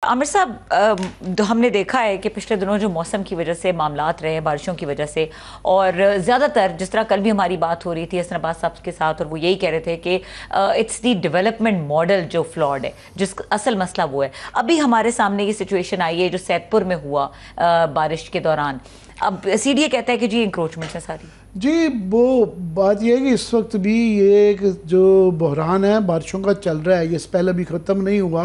आमिर साहब, हमने देखा है कि पिछले दिनों जो मौसम की वजह से मामलात रहे, बारिशों की वजह से, और ज़्यादातर जिस तरह कल भी हमारी बात हो रही थी हसन अब्बास साहब के साथ, और वो यही कह रहे थे कि इट्स दी डेवलपमेंट मॉडल जो फ्लॉड है, जिस असल मसला वो है। अभी हमारे सामने ये सिचुएशन आई है जो सैदपुर में हुआ बारिश के दौरान। अब सीडीए कहता है कि जी इंक्रोचमेंट है सारी। जी, वो बात यह है कि इस वक्त भी ये एक जो बहरान है बारिशों का चल रहा है, ये पहले भी ख़त्म नहीं हुआ,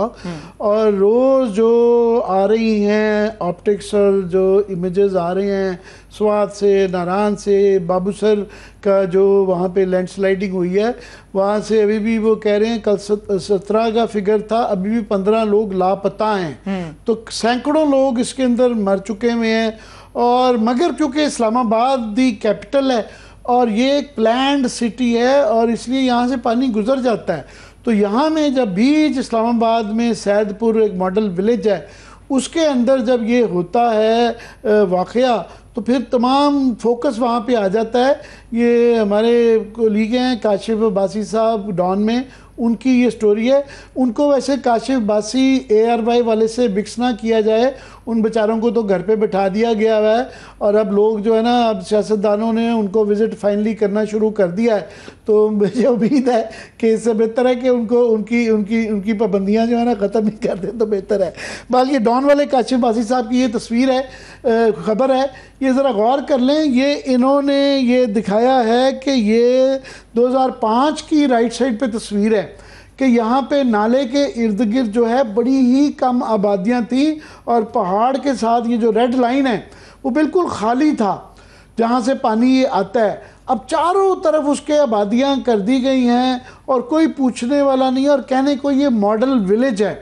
और रोज़ जो आ रही हैं ऑप्टिक्स और जो इमेजेस आ रहे हैं स्वात से, नारायण से, बाबूसर का जो वहाँ पे लैंडस्लाइडिंग हुई है, वहाँ से अभी भी वो कह रहे हैं कल 17 का फिगर था, अभी भी 15 लोग लापता हैं। तो सैकड़ों लोग इसके अंदर मर चुके हुए हैं। और मगर क्योंकि इस्लामाबाद दी कैपिटल है और ये एक प्लान्ड सिटी है और इसलिए यहाँ से पानी गुजर जाता है, तो यहाँ में जब बीच इस्लामाबाद में सैदपुर एक मॉडल विलेज है, उसके अंदर जब ये होता है वाक़या, तो फिर तमाम फोकस वहाँ पे आ जाता है। ये हमारे कोलीग हैं काशिफ बासी साहब डॉन में, उनकी ये स्टोरी है। उनको वैसे काशिफ बासी ARY वाले से मिक्स ना किया जाए, उन बेचारों को तो घर पे बिठा दिया गया हुआ है और अब लोग जो है ना, अब सियासतदानों ने उनको विज़िट फाइनली करना शुरू कर दिया है। तो मुझे उम्मीद है कि इससे बेहतर है कि उनको उनकी उनकी उनकी पाबंदियाँ जो है ना ख़त्म ही कर दें तो बेहतर है। बाकी डॉन वाले काशिफ बासी साहब की ये तस्वीर है, ख़बर है, ये ज़रा गौर कर लें। ये इन्होंने ये दिखाया है कि ये 2005 की राइट साइड पे तस्वीर है कि यहाँ पे नाले के इर्द गिर्द जो है बड़ी ही कम आबादियाँ थी और पहाड़ के साथ ये जो रेड लाइन है वो बिल्कुल खाली था जहाँ से पानी ये आता है। अब चारों तरफ उसके आबादियाँ कर दी गई हैं और कोई पूछने वाला नहीं है और कहने को ये मॉडल विलेज है।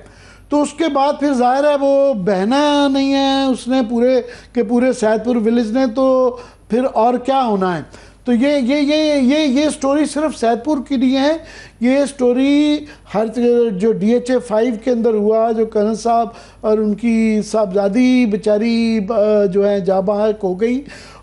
तो उसके बाद फिर जाहिर है वो बहना नहीं है उसने पूरे के पूरे सैदपुर विलेज ने, तो फिर और क्या होना है। तो ये स्टोरी सिर्फ सैदपुर की नहीं है, ये स्टोरी हर जो DHA 5 के अंदर हुआ, जो कर्नल साहब और उनकी साहबजादी बेचारी जो है जाँ बहक हो गई,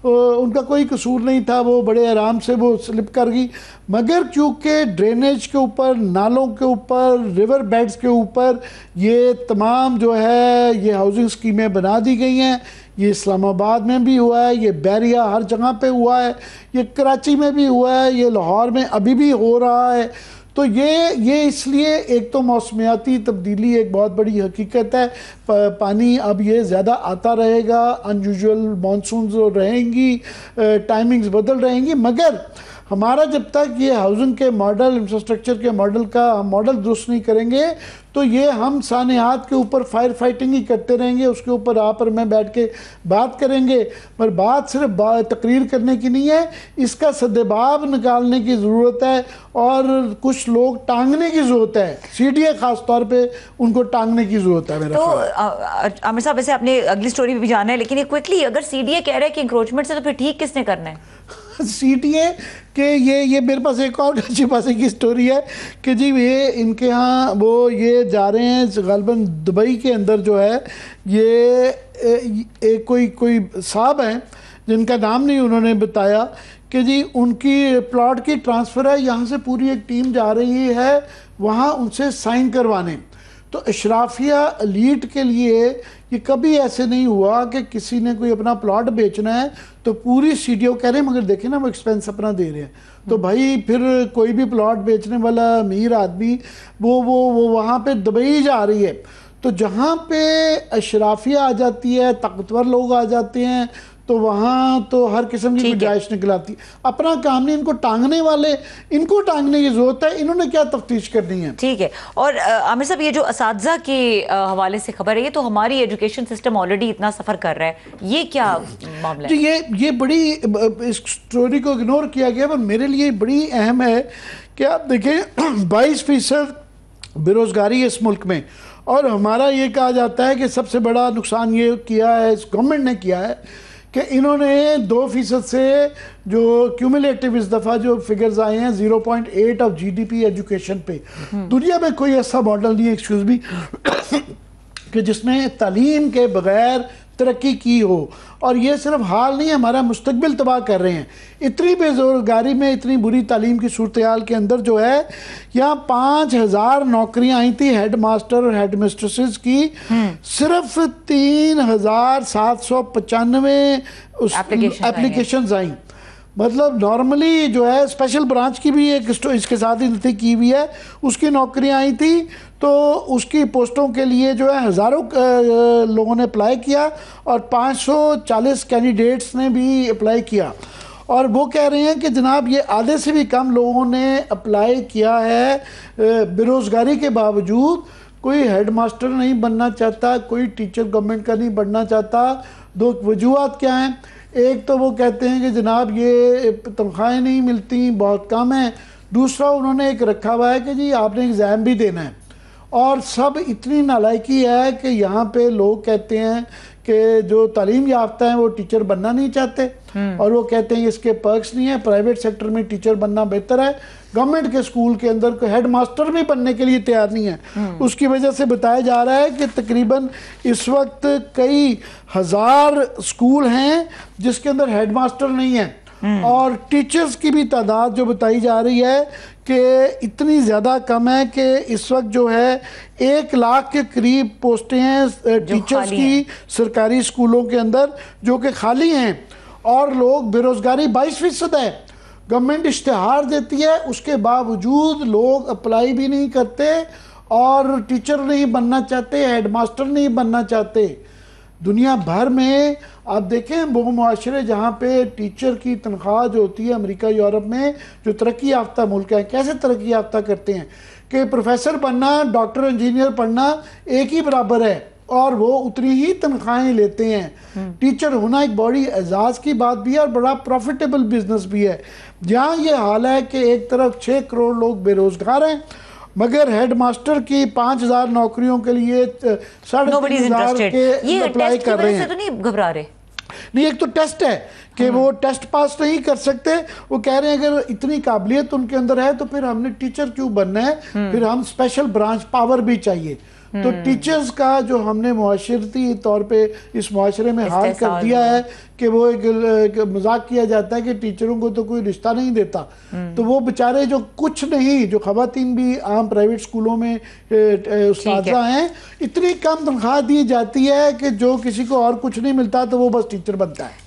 उनका कोई कसूर नहीं था, वो बड़े आराम से वो स्लिप कर गई। मगर चूँकि ड्रेनेज के ऊपर, नालों के ऊपर, रिवर बेड्स के ऊपर ये तमाम जो है ये हाउसिंग स्कीमें बना दी गई हैं। ये इस्लामाबाद में भी हुआ है, ये बैरिया हर जगह पे हुआ है, ये कराची में भी हुआ है, ये लाहौर में अभी भी हो रहा है। तो ये इसलिए एक तो मौसमियाती तब्दीली एक बहुत बड़ी हकीकत है, पानी अब ये ज़्यादा आता रहेगा, अनयूजुअल मानसून रहेंगी, टाइमिंग्स बदल रहेंगी। मगर हमारा जब तक ये हाउसिंग के मॉडल, इंफ्रास्ट्रक्चर के मॉडल का हम मॉडल दुरुस्त नहीं करेंगे तो ये हम सानेहात के ऊपर फायर फाइटिंग ही करते रहेंगे, उसके ऊपर आप और मैं बैठ के बात करेंगे। पर बात सिर्फ तकरीर करने की नहीं है, इसका सद्देबाब निकालने की ज़रूरत है और कुछ लोग टांगने की ज़रूरत है। CDA ख़ास तौर पे उनको टांगने की ज़रूरत है मेरा। तो आमिर साहब, वैसे आपने अगली स्टोरी भी जाना है, लेकिन ये क्विकली, अगर CDA कह रहा है कि इंक्रोचमेंट से, तो फिर ठीक किसने करना है? CDA के ये मेरे पास एक और अच्छी बात की स्टोरी है कि जी ये इनके यहाँ वो ये जा रहे हैं गालिबन दुबई के अंदर जो है, ये एक कोई साहब हैं जिनका नाम नहीं उन्होंने बताया कि जी उनकी प्लॉट की ट्रांसफ़र है, यहाँ से पूरी एक टीम जा रही है वहाँ उनसे साइन करवाने। तो अशराफिया एलीट के लिए ये कभी ऐसे नहीं हुआ कि किसी ने कोई अपना प्लॉट बेचना है तो पूरी CDO कह रहे हैं मगर देखें ना वो एक्सपेंस अपना दे रहे हैं। तो भाई फिर कोई भी प्लॉट बेचने वाला अमीर आदमी वो वहाँ पे दुबई जा रही है। तो जहाँ पे अशराफिया आ जाती है, ताकतवर लोग आ जाते हैं, तो वहाँ तो हर किस्म की गुंजाइश निकल आती है। अपना काम नहीं, इनको टांगने वाले, इनको टांगने की जरूरत है, इन्होंने क्या तफ्तीश करनी है। ठीक है। और आमिर साहब, ये जो असातिज़ा के हवाले से खबर है, ये तो हमारी एजुकेशन सिस्टम ऑलरेडी इतना सफ़र कर रहा है, ये क्या मामला है? ये बड़ी, इस स्टोरी को इग्नोर किया गया, पर मेरे लिए बड़ी अहम है कि आप देखें 22% बेरोज़गारी इस मुल्क में, और हमारा ये कहा जाता है कि सबसे बड़ा नुकसान ये किया है, इस गवर्नमेंट ने किया है कि इन्होंने 2% से जो क्यूमुलेटिव इस दफ़ा जो फिगर्स आए हैं 0.8 ऑफ GDP एजुकेशन पे, दुनिया में कोई ऐसा मॉडल नहीं है, एक्सक्यूज मी, कि जिसमें तालीम के बगैर तरक्की की हो। और ये सिर्फ हाल नहीं, हमारा मुस्तकबिल तबाह कर रहे हैं। इतनी बेरोजगारी में, इतनी बुरी तालीम की सूरत हाल के अंदर जो है, यहाँ 5000 नौकरियां आई थी हेड मास्टर और हेड मिस्ट्रेसेस की, सिर्फ 3795 एप्लीकेशन आई। मतलब नॉर्मली जो है स्पेशल ब्रांच की भी एक इसके साथ ही नथी की हुई है, उसकी नौकरियां आई थी, तो उसकी पोस्टों के लिए जो है हज़ारों लोगों ने अप्लाई किया और 540 कैंडिडेट्स ने भी अप्लाई किया। और वो कह रहे हैं कि जनाब ये आधे से भी कम लोगों ने अप्लाई किया है बेरोज़गारी के बावजूद। कोई हेड मास्टर नहीं बनना चाहता, कोई टीचर गवर्नमेंट का नहीं बनना चाहता। दो वजूहत क्या हैं? एक तो वो कहते हैं कि जनाब ये तनख्वाहें नहीं मिलती, बहुत कम है। दूसरा उन्होंने एक रखा हुआ है कि जी आपने एग्ज़ाम भी देना है। और सब इतनी नालायकी है कि यहाँ पे लोग कहते हैं कि जो तालीम याफ्ता हैं वो टीचर बनना नहीं चाहते, और वो कहते हैं इसके पर्क्स नहीं है, प्राइवेट सेक्टर में टीचर बनना बेहतर है, गवर्नमेंट के स्कूल के अंदर कोई हेड मास्टर भी बनने के लिए तैयार नहीं है। उसकी वजह से बताया जा रहा है कि तकरीबन इस वक्त कई हज़ार स्कूल हैं जिसके अंदर हेड मास्टर नहीं है, और टीचर्स की भी तादाद जो बताई जा रही है कि इतनी ज़्यादा कम है कि इस वक्त जो है 1 लाख के करीब पोस्टें हैं टीचर्स की सरकारी स्कूलों के अंदर जो कि खाली हैं, और लोग बेरोज़गारी 22% है। गवर्नमेंट इश्तिहार देती है, उसके बावजूद लोग अप्लाई भी नहीं करते और टीचर नहीं बनना चाहते, हेड मास्टर नहीं बनना चाहते। दुनिया भर में आप देखें वो मुआशरे जहाँ पे टीचर की तनख्वाह जो होती है, अमेरिका यूरोप में जो तरक्की याफ्ता मुल्क हैं, कैसे तरक्की याफ्ता करते हैं कि प्रोफेसर बनना, डॉक्टर इंजीनियर पढ़ना एक ही बराबर है और वो उतनी ही तनख्वाहें लेते हैं। टीचर होना एक बड़ी एजाज़ की बात भी है और बड़ा प्रॉफिटेबल बिजनेस भी है। जहाँ ये हाल है कि एक तरफ 6 करोड़ लोग बेरोज़गार हैं, मगर हेड मास्टर की 5000 नौकरियों के लिए 3,500 के अप्लाई कर रहे हैं। तो नहीं घबरा रहे? नहीं, एक तो टेस्ट है कि वो टेस्ट पास नहीं कर सकते। वो कह रहे हैं अगर इतनी काबिलियत उनके अंदर है तो फिर हमने टीचर क्यों बनना है, फिर हम स्पेशल ब्रांच पावर भी चाहिए। तो टीचर्स का जो हमने मुआशरती तौर पे इस मुआशरे में हाल कर दिया है कि वो एक मजाक किया जाता है कि टीचरों को तो कोई रिश्ता नहीं देता। तो वो बेचारे जो कुछ नहीं, जो खवातीन भी आम प्राइवेट स्कूलों में उस्तादा हैं, इतनी कम तनख्वाह दी जाती है कि जो किसी को और कुछ नहीं मिलता तो वो बस टीचर बनता है।